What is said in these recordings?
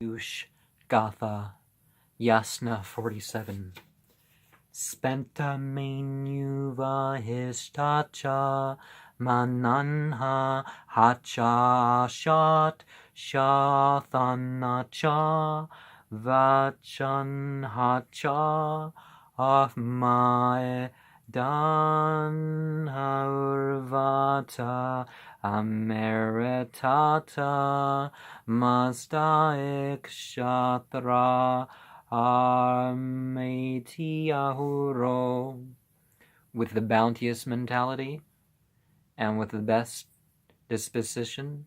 Spentamainyush Gatha, Yasna 47. Spentamainyush Gatha, Mananha Hacha Shat Shathanacha Vachan Hacha Afmae Dan Harvata Ameritata Mazdaik Shatra Ahuro. With the bounteous mentality and with the best disposition,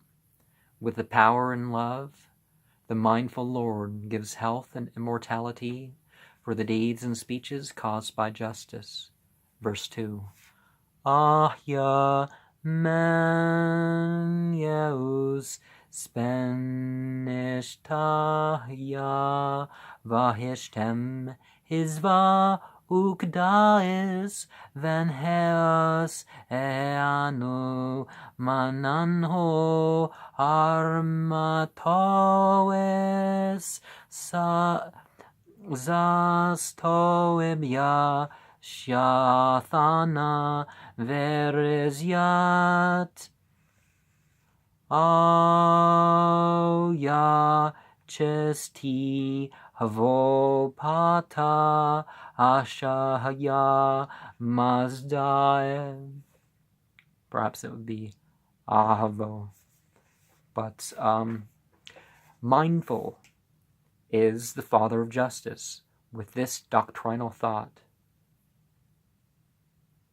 with the power and love, the mindful Lord gives health and immortality for the deeds and speeches caused by justice. Verse 2. Ahya Menyeus Spenishtahya Vahishtem Hizva Ukdais Venheos Eanu Mananho Armatoes Zastoibya Shathana Verizyat Auya Chesti Havopata Ashahya Mazdae. Perhaps it would be Ahavo. But mindful is the father of justice with this doctrinal thought,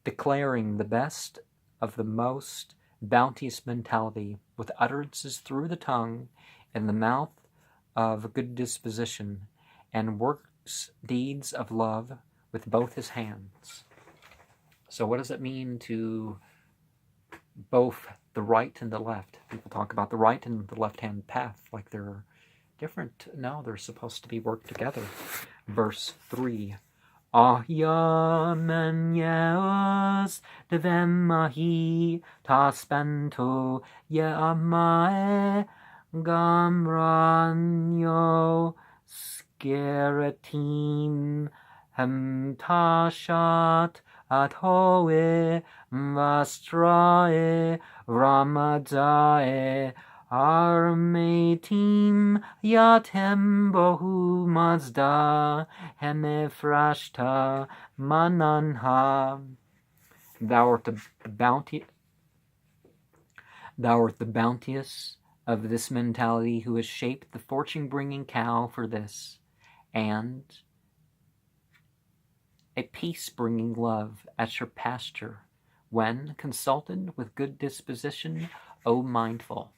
declaring the best of the most bounteous mentality with utterances through the tongue and the mouth of a good disposition, and works deeds of love with both his hands. So what does it mean to both the right and the left? People talk about the right and the left-hand path like they're different. No, they're supposed to be worked together. Verse 3. Ahya menyeos devemahi taspento yeamae gamranyo skeratim hemtashat athoe vastrae ramadae Armetim yatem bohu mazda hemefrashta mananha. Thou art the bounteous of this mentality, who has shaped the fortune-bringing cow for this, and a peace-bringing love at your pasture, when consulted with good disposition, O mindful.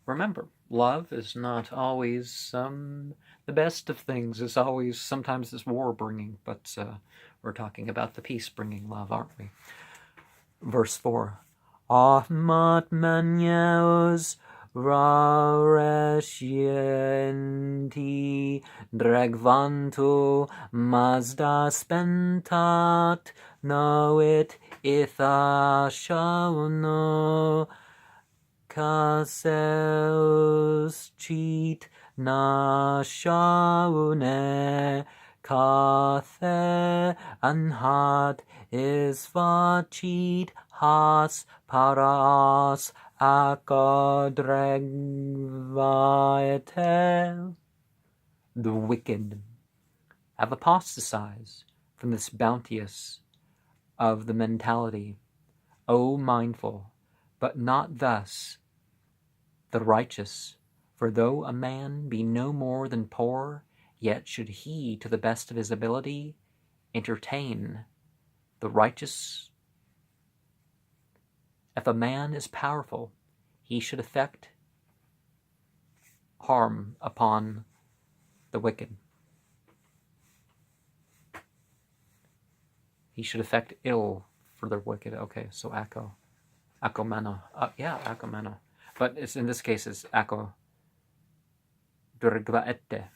Remember, love is not always the best of things. It's always, sometimes it's war-bringing, but we're talking about the peace-bringing love, aren't we? Verse 4. Ahmat menyeos rareshienti dregvanto mazda spentat noit itha shauno Kaseus cheat na shaune kathe anhat isva cheat has paras akodregvaete. The wicked have apostatized from this bounteous of the mentality, O mindful, but not thus the righteous. For though a man be no more than poor, yet should he, to the best of his ability, entertain the righteous. If a man is powerful, he should effect harm upon the wicked. He should effect ill for the wicked. Okay, so akomena. Akomena. But it's, in this case, it's ako durgvaete.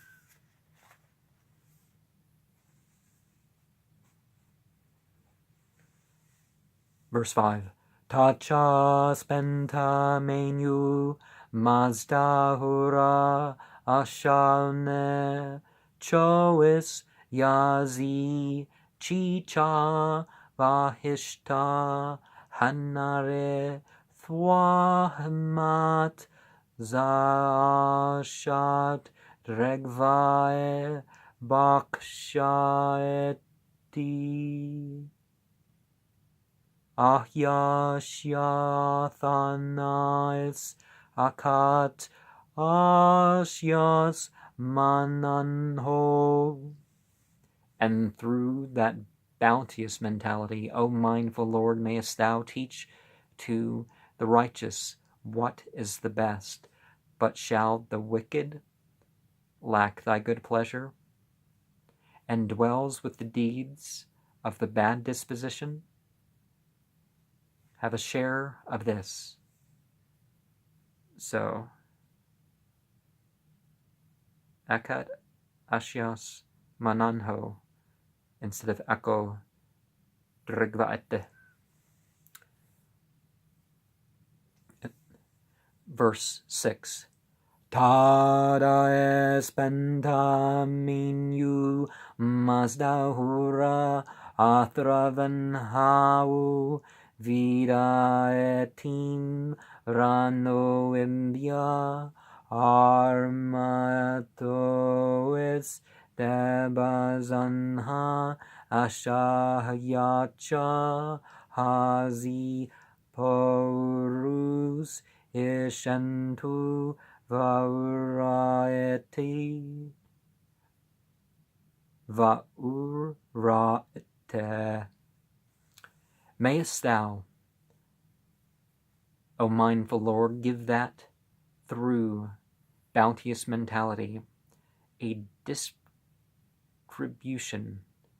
Verse 5. Tacha Spentamainyush Mazdahura Ashalne Chois Yazi Chicha Vahishta Hanare Thwahamat Zashat Dregvae Bakshaeti Ahyashyathanais Akat Ashyas Mananho. And through that bounteous mentality, O mindful Lord, mayest thou teach to the righteous what is the best, but shall the wicked lack thy good pleasure, and dwells with the deeds of the bad disposition? Have a share of this. So, Akat Ashyas Mananho instead of Ako Drigvaete. Verse 6. Tada Spentamainyush Mazdahura Athravanhau Vida etim Rano India Armatois Debazanha Ashayacha Hazi Porus Ishantu Vaurate. Mayest thou, O mindful Lord, give that through bounteous mentality a distribution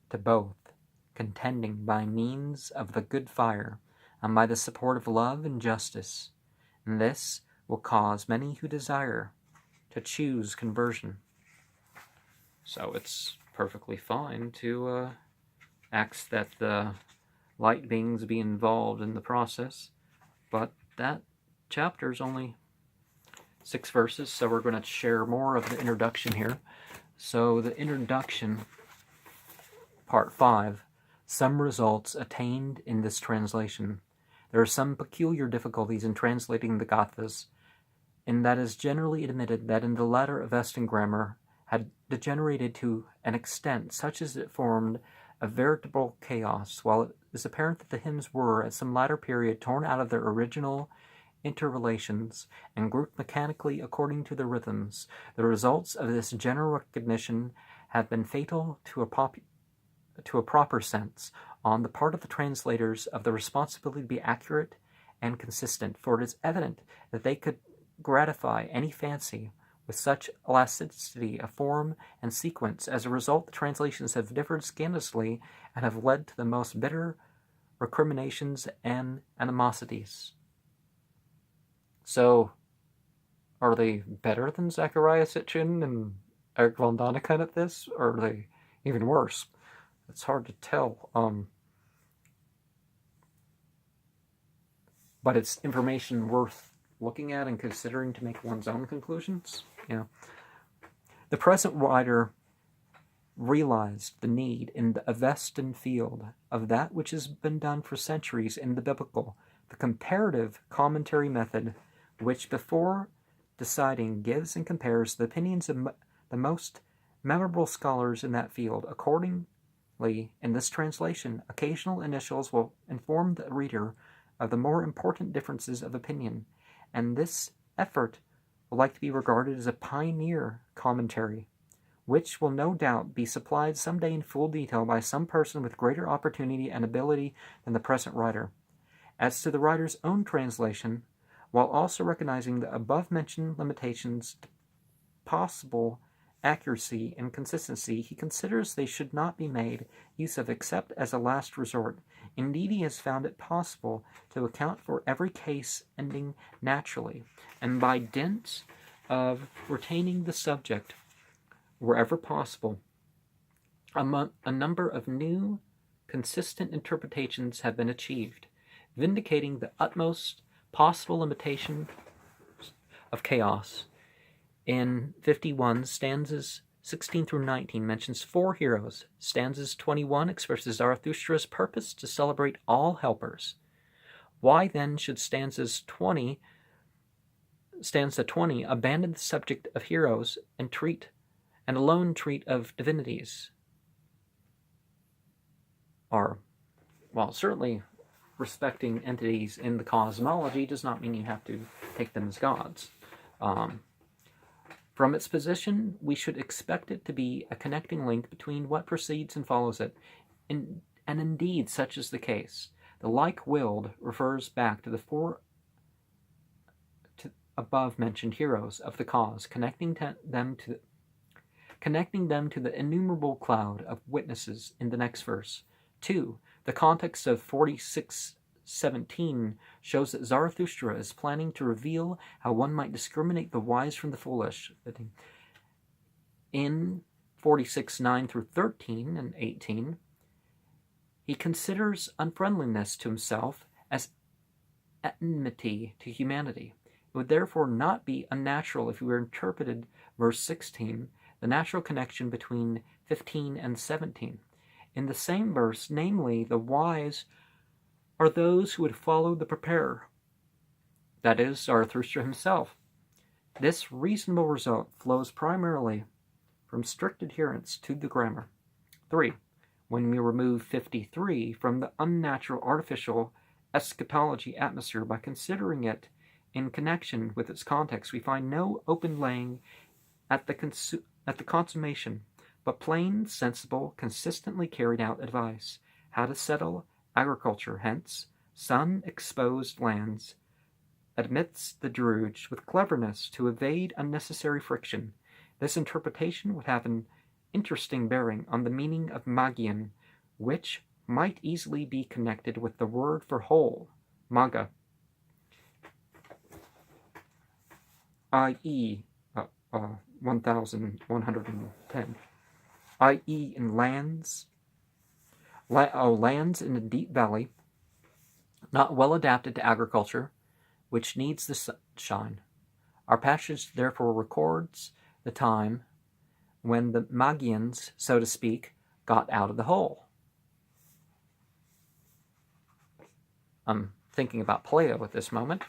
to both, contending by means of the good fire and by the support of love and justice. And this will cause many who desire to choose conversion. So it's perfectly fine to ask that the light beings be involved in the process, but that chapter is only 6 verses, so we're going to share more of the introduction here. So the introduction, part 5, some results attained in this translation. There are some peculiar difficulties in translating the Gathas, and that is generally admitted that in the latter Avestan grammar had degenerated to an extent such as it formed a veritable chaos, while it is apparent that the hymns were, at some latter period, torn out of their original interrelations and grouped mechanically according to the rhythms. The results of this general recognition have been fatal to a proper sense on the part of the translators of the responsibility to be accurate and consistent, for it is evident that they could gratify any fancy with such elasticity of form and sequence. As a result, the translations have differed scandalously and have led to the most bitter recriminations and animosities. So, are they better than Zechariah Sitchin and Eric von Daniken at this, or are they even worse? It's hard to tell. But it's information worth looking at and considering to make one's own conclusions. Yeah. The present writer realized the need in the Avestan field of that which has been done for centuries in the biblical, the comparative commentary method, which before deciding gives and compares the opinions of the most memorable scholars in that field. Accordingly, in this translation, occasional initials will inform the reader of the more important differences of opinion, and this effort will like to be regarded as a pioneer commentary, which will no doubt be supplied someday in full detail by some person with greater opportunity and ability than the present writer. As to the writer's own translation, while also recognizing the above-mentioned limitations to possible accuracy and consistency, he considers they should not be made use of except as a last resort. Indeed, he has found it possible to account for every case ending naturally, and by dint of retaining the subject wherever possible, a number of new, consistent interpretations have been achieved, vindicating the utmost possible limitation of chaos. In 51, stanzas 16 through 19 mentions 4 heroes. Stanzas 21 expresses Zarathustra's purpose to celebrate all helpers. Why then should stanza 20 abandon the subject of heroes and alone treat of divinities? Or, well, certainly respecting entities in the cosmology does not mean you have to take them as gods. From its position, we should expect it to be a connecting link between what precedes and follows it, and indeed such is the case. The like-willed refers back to the 4 above-mentioned heroes of the cause, connecting them to the innumerable cloud of witnesses in the next verse. 2. The context of 46:17 shows that Zarathustra is planning to reveal how one might discriminate the wise from the foolish. In 46:9 through 13 and 18, he considers unfriendliness to himself as enmity to humanity. It would therefore not be unnatural if we were interpreted verse 16, the natural connection between 15 and 17. In the same verse, namely, the wise are those who would follow the preparer, that is, Zarathustra himself. This reasonable result flows primarily from strict adherence to the grammar. 3. When we remove 53 from the unnatural artificial eschatology atmosphere by considering it in connection with its context, we find no open laying at the consummation, but plain, sensible, consistently carried out advice, how to settle agriculture, hence, sun-exposed lands, admits the Druge with cleverness to evade unnecessary friction. This interpretation would have an interesting bearing on the meaning of Magian, which might easily be connected with the word for whole, Maga, i.e., 1110, i.e. in lands in a deep valley, not well adapted to agriculture, which needs the sunshine. Our passage therefore records the time when the Magians, so to speak, got out of the hole. I'm thinking about Plato at this moment.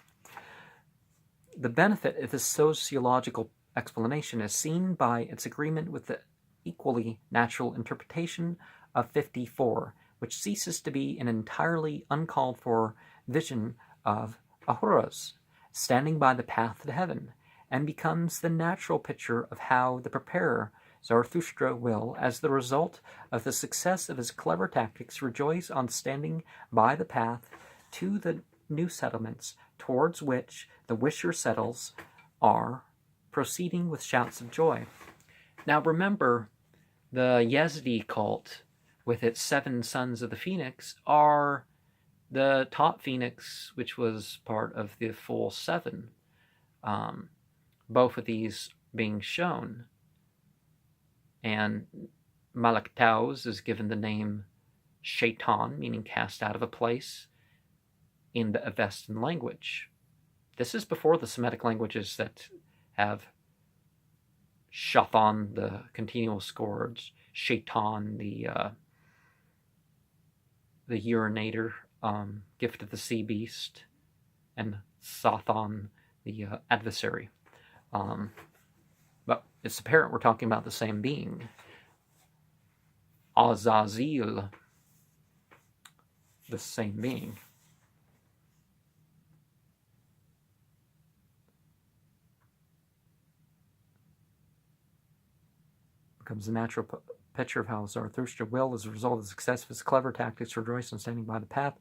The benefit of this sociological explanation is seen by its agreement with the equally natural interpretation of 54, which ceases to be an entirely uncalled for vision of Ahuras standing by the path to heaven, and becomes the natural picture of how the preparer, Zarathustra, will, as the result of the success of his clever tactics, rejoice on standing by the path to the new settlements towards which the wisher settles are proceeding with shouts of joy. Now remember, the Yazidi cult, with its 7 sons of the Phoenix, are the top Phoenix, which was part of the full 7. Both of these being shown. And Malak Tauz is given the name Shaitan, meaning cast out of a place, in the Avestan language. This is before the Semitic languages that have Shathan, the continual scourge, Shaitan, the urinator, gift of the sea beast, and Sathan, the adversary. But it's apparent we're talking about the same being. Azazel, the same being. Becomes a natural picture of how Zarathustra will, as a result of the success of his clever tactics, rejoice in standing by the path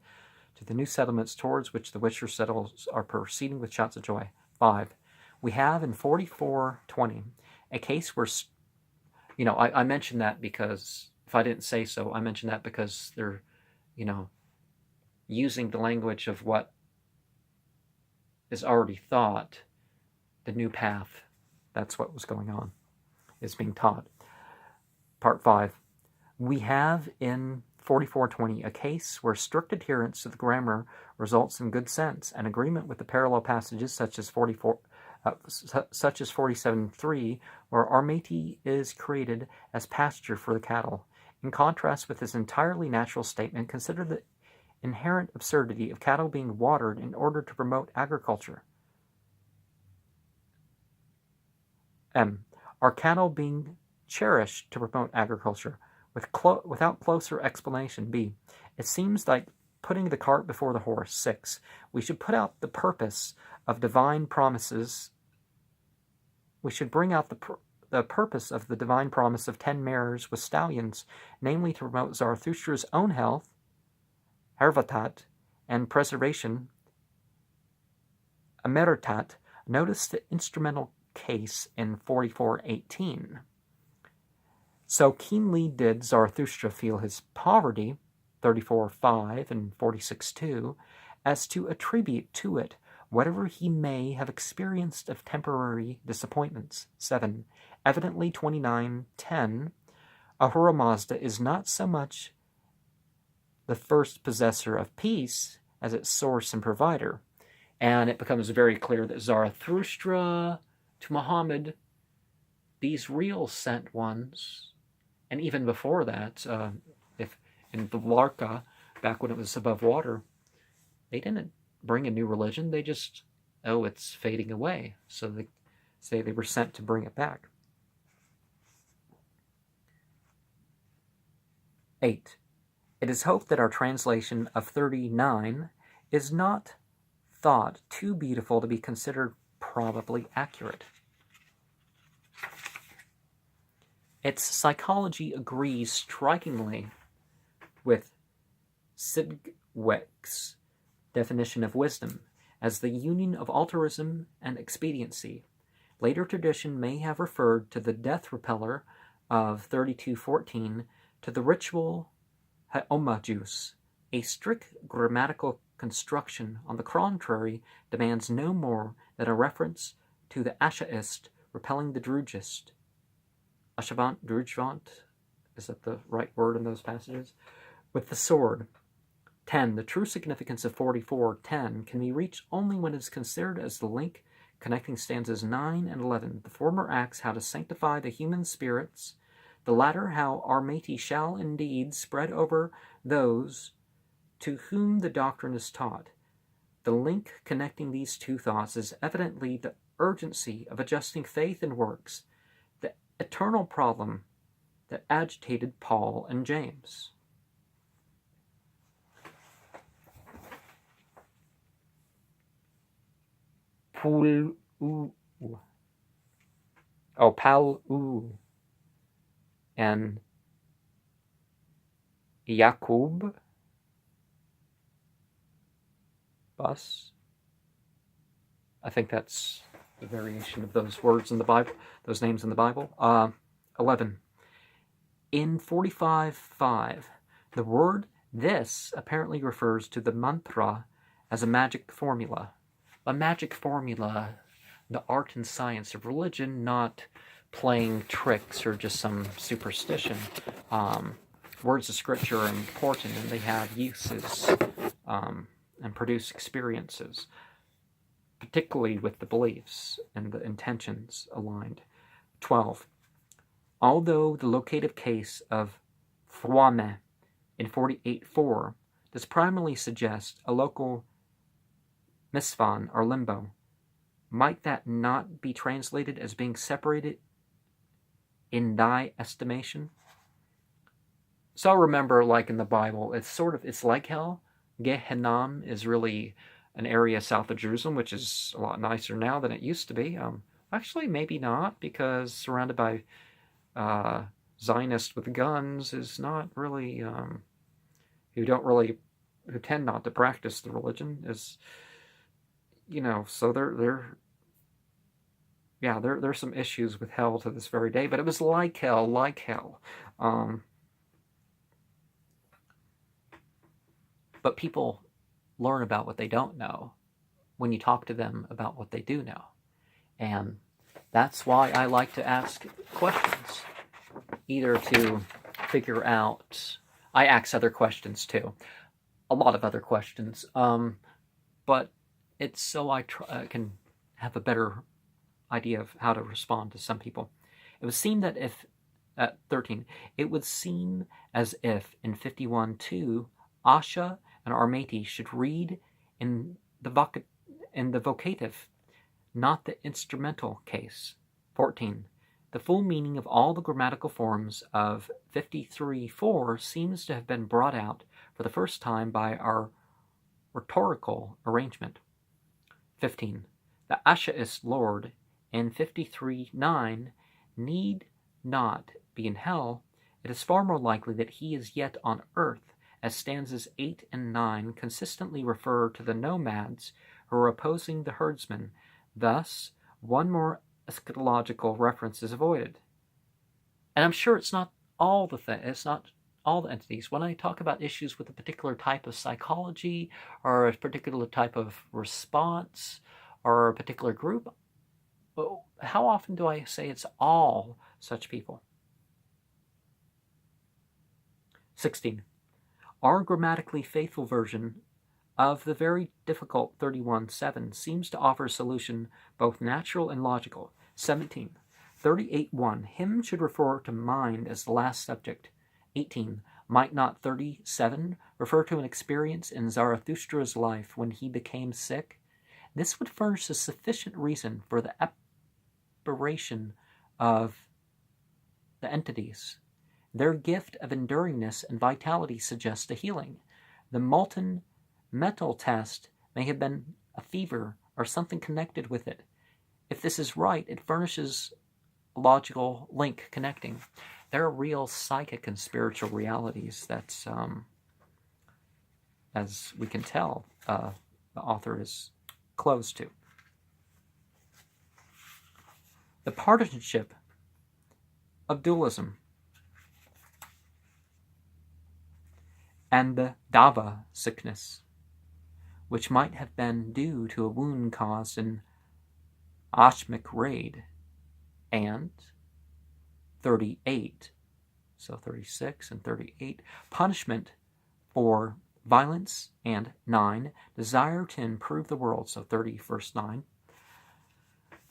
to the new settlements towards which the wisher settles are proceeding with shouts of joy. 5. We have in 44:20 a case where, I mentioned that because, if I didn't say so, I mentioned that because they're, using the language of what is already thought, the new path. That's what was going on, is being taught. Part 5. We have in 44:20 a case where strict adherence to the grammar results in good sense, and agreement with the parallel passages such as such as 47.3, where Armati is created as pasture for the cattle. In contrast with this entirely natural statement, consider the inherent absurdity of cattle being watered in order to promote agriculture. M. Are cattle being cherished to promote agriculture? Without closer explanation. B. It seems like putting the cart before the horse. 6. We should put out the purpose of divine promises. We should bring out the purpose of the divine promise of 10 mares with stallions, namely to promote Zarathustra's own health, Hervatat, and preservation, Ameritat. Notice the instrumental case in 44.18. So keenly did Zarathustra feel his poverty, 34.5 and 46.2, as to attribute to it whatever he may have experienced of temporary disappointments. 7. Evidently 29.10, Ahura Mazda is not so much the first possessor of peace as its source and provider. And it becomes very clear that Zarathustra to Muhammad, these real sent ones, and even before that, if in the Larka, back when it was above water, they didn't bring a new religion. They just, it's fading away. So they say they were sent to bring it back. 8. It is hoped that our translation of 39 is not thought too beautiful to be considered probably accurate. Its psychology agrees strikingly with Sidgwick's definition of wisdom as the union of altruism and expediency. Later tradition may have referred to the death repeller of 32.14 to the ritual haomajus. A strict grammatical construction, on the contrary, demands no more than a reference to the Ashaist repelling the Drugist. Ashavant, Drujvant, is that the right word in those passages? With the sword. 10. The true significance of 44.10 can be reached only when it is considered as the link connecting stanzas 9 and 11. The former acts how to sanctify the human spirits, the latter how Armati shall indeed spread over those to whom the doctrine is taught. The link connecting these two thoughts is evidently the urgency of adjusting faith and works, the eternal problem that agitated Paul and James. Palu and Yakub bus. I think that's the variation of those words in the Bible, those names in the Bible. 11. In 45.5, the word this apparently refers to the mantra as a magic formula. A magic formula, the art and science of religion, not playing tricks or just some superstition. Words of scripture are important, and they have uses and produce experiences, particularly with the beliefs and the intentions aligned. 12. Although the locative case of Thwame in 48.4 does primarily suggest a local misvan or limbo, might that not be translated as being separated in thy estimation? So remember, like in the Bible, it's like hell. Gehenna is really an area south of Jerusalem, which is a lot nicer now than it used to be. Actually, maybe not, because surrounded by Zionists with guns is not really who tend not to practice the religion, is, so there's some issues with hell to this very day, but it was like hell. But people learn about what they don't know when you talk to them about what they do know. And that's why I like to ask questions, either to figure out, I ask other questions too, a lot of other questions, but it's so I can have a better idea of how to respond to some people. It would seem that if, 13, it would seem as if in 51.2, Asha and Armati should read in the vocative, not the instrumental case. 14. The full meaning of all the grammatical forms of 53.4 seems to have been brought out for the first time by our rhetorical arrangement. 15. The Ashaist Lord in 53.9 need not be in hell. It is far more likely that he is yet on earth, as stanzas 8 and 9 consistently refer to the nomads who are opposing the herdsmen. Thus, one more eschatological reference is avoided. And I'm sure it's not all the entities. When I talk about issues with a particular type of psychology or a particular type of response or a particular group, how often do I say it's all such people? 16. Our grammatically faithful version of the very difficult 31.7 seems to offer a solution both natural and logical. 17. 38.1. Him should refer to mind as the last subject. 18. Might not 37 refer to an experience in Zarathustra's life when he became sick? This would furnish a sufficient reason for the aberration of the entities. Their gift of enduringness and vitality suggests a healing. The molten metal test may have been a fever or something connected with it. If this is right, it furnishes a logical link connecting. There are real psychic and spiritual realities that, as we can tell, the author is close to. The partisanship of dualism and the dava sickness, which might have been due to a wound caused in Ashmic raid, and 38, so 36 and 38, punishment for violence, and 9, desire to improve the world, so 30 verse 9.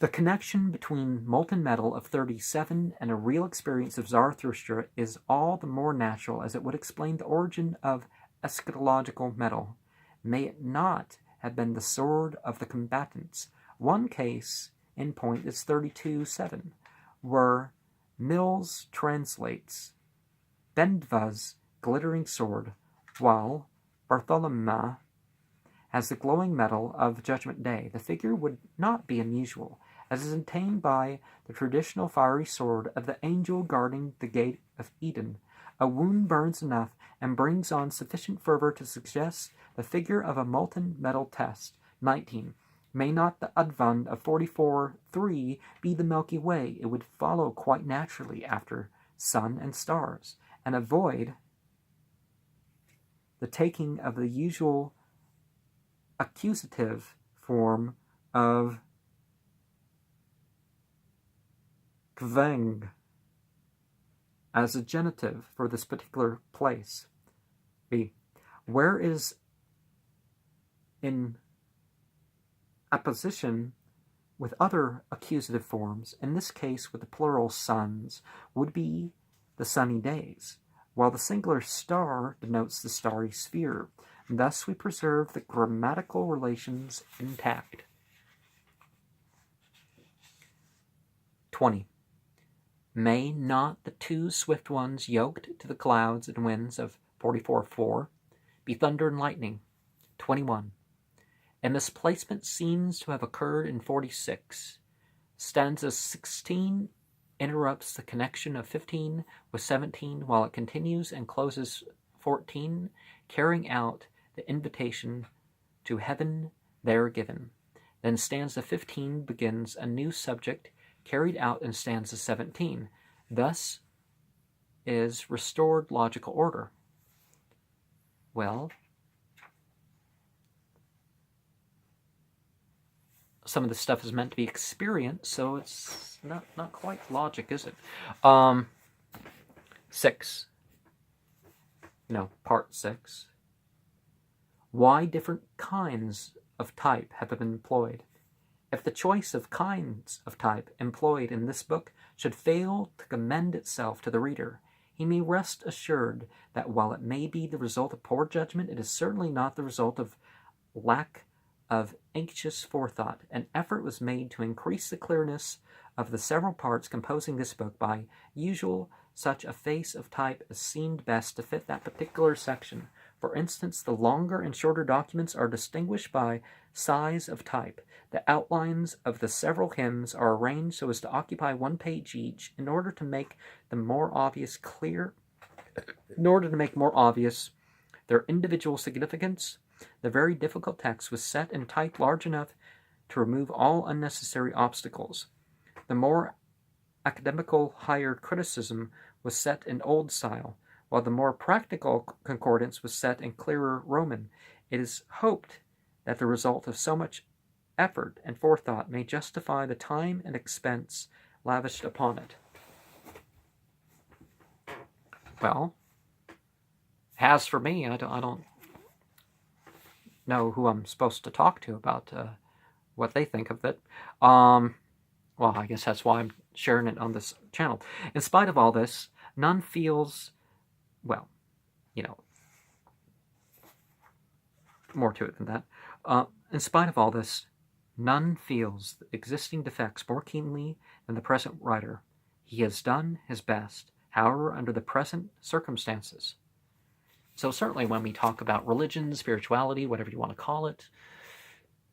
The connection between molten metal of 37 and a real experience of Zarathustra is all the more natural as it would explain the origin of eschatological metal. May it not have been the sword of the combatants? One case in point is 32.7, where Mills translates Bendva's glittering sword, while Bartholomew has the glowing metal of Judgment Day. The figure would not be unusual, as is obtained by the traditional fiery sword of the angel guarding the gate of Eden. A wound burns enough and brings on sufficient fervor to suggest the figure of a molten metal test. 19. May not the Advand of 44.3 be the Milky Way? It would follow quite naturally after sun and stars, and avoid the taking of the usual accusative form of kveng as a genitive for this particular place. B. Where is in apposition with other accusative forms, in this case with the plural suns, would be the sunny days, while the singular star denotes the starry sphere. Thus we preserve the grammatical relations intact. 20. May not the two swift ones yoked to the clouds and winds of 44.4 be thunder and lightning? 21. A misplacement seems to have occurred in 46. Stanza 16 interrupts the connection of 15 with 17 while it continues and closes 14, carrying out the invitation to heaven there given. Then stanza 15 begins a new subject carried out in stanza 17. Thus is restored logical order. Well, some of this stuff is meant to be experienced, so it's not quite logic, is it? 6. Part 6. Why different kinds of type have been employed? If the choice of kinds of type employed in this book should fail to commend itself to the reader, he may rest assured that while it may be the result of poor judgment, it is certainly not the result of lack of anxious forethought. An effort was made to increase the clearness of the several parts composing this book by usual such a face of type as seemed best to fit that particular section. For instance, the longer and shorter documents are distinguished by size of type. The outlines of the several hymns are arranged so as to occupy 1 page each in order to make them more obvious their individual significance. The very difficult text was set in type large enough to remove all unnecessary obstacles. The more academical higher criticism was set in old style, while the more practical concordance was set in clearer Roman. It is hoped that the result of so much effort and forethought may justify the time and expense lavished upon it. Well, as for me, I don't know who I'm supposed to talk to about what they think of it. Well, I guess that's why I'm sharing it on this channel. In spite of all this, none feels, well, more to it than that. In spite of all this, none feels the existing defects more keenly than the present writer. He has done his best, however, under the present circumstances. So certainly when we talk about religion, spirituality, whatever you want to call it,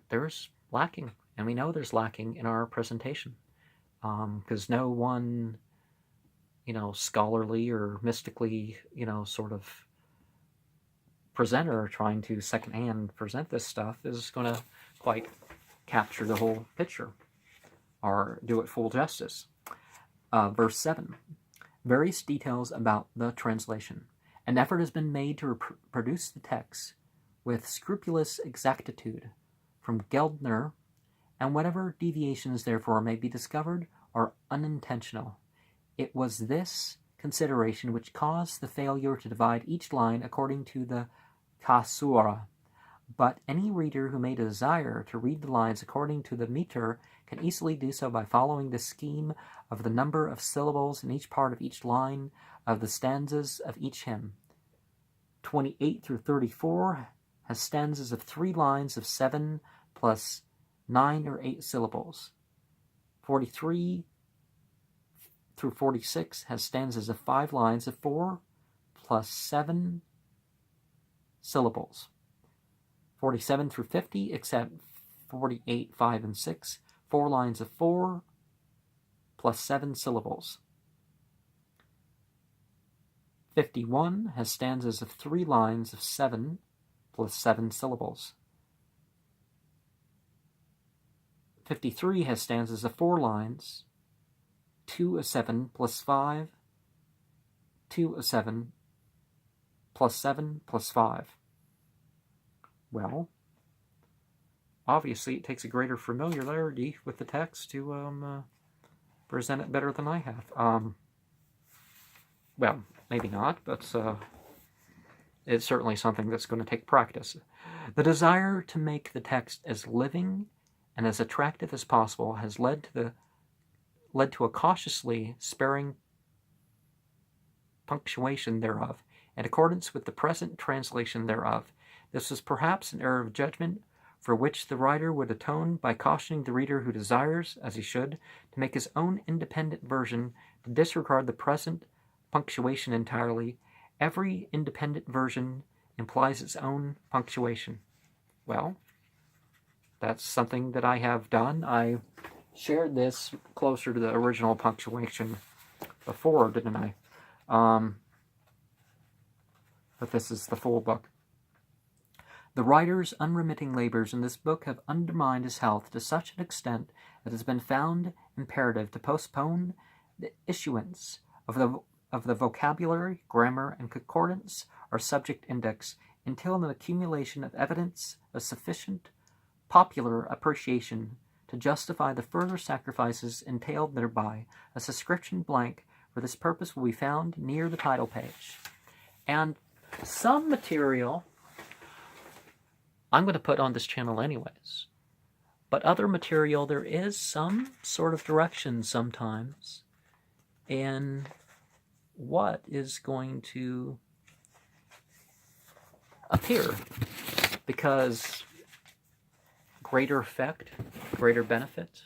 there's lacking. And we know there's lacking in our presentation. Because no one, scholarly or mystically, sort of presenter trying to secondhand present this stuff is going to quite capture the whole picture or do it full justice. Verse 7. Various details about the translation. An effort has been made to produce the text with scrupulous exactitude from Geldner, and whatever deviations therefore may be discovered are unintentional. It was this consideration which caused the failure to divide each line according to the caesura. But any reader who may desire to read the lines according to the meter can easily do so by following the scheme of the number of syllables in each part of each line of the stanzas of each hymn. 28 through 34 has stanzas of 3 lines of 7 plus 9 or 8 syllables. 43 through 46 has stanzas of 5 lines of 4 plus 7 syllables. 47 through 50, except 48, 5, and 6, 4 lines of 4 plus 7 syllables. 51 has stanzas of 3 lines of 7 plus 7 syllables. 53 has stanzas of 4 lines, 2 of 7 plus 5, 2 of 7 plus 7 plus 5. Well, obviously it takes a greater familiarity with the text to present it better than I have. Well, maybe not, but it's certainly something that's going to take practice. The desire to make the text as living and as attractive as possible has led to a cautiously sparing punctuation thereof, in accordance with the present translation thereof. This was perhaps an error of judgment, for which the writer would atone by cautioning the reader who desires, as he should, to make his own independent version, to disregard the present punctuation entirely. Every independent version implies its own punctuation. Well, that's something that I have done. I shared this closer to the original punctuation before, didn't I? But this is the full book. The writer's unremitting labors in this book have undermined his health to such an extent that it has been found imperative to postpone the issuance of the vocabulary, grammar, and concordance or subject index until an accumulation of evidence of sufficient popular appreciation to justify the further sacrifices entailed thereby. A subscription blank for this purpose will be found near the title page. And some material I'm going to put on this channel anyways. But other material, there is some sort of direction sometimes in what is going to appear, because greater effect, greater benefit,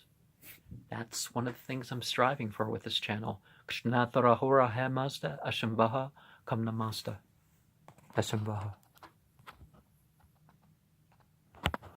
that's one of the things I'm striving for with this channel. Krishnatara Hora He Mazda Ashambhaha Kam Namasta. Ashambhaha.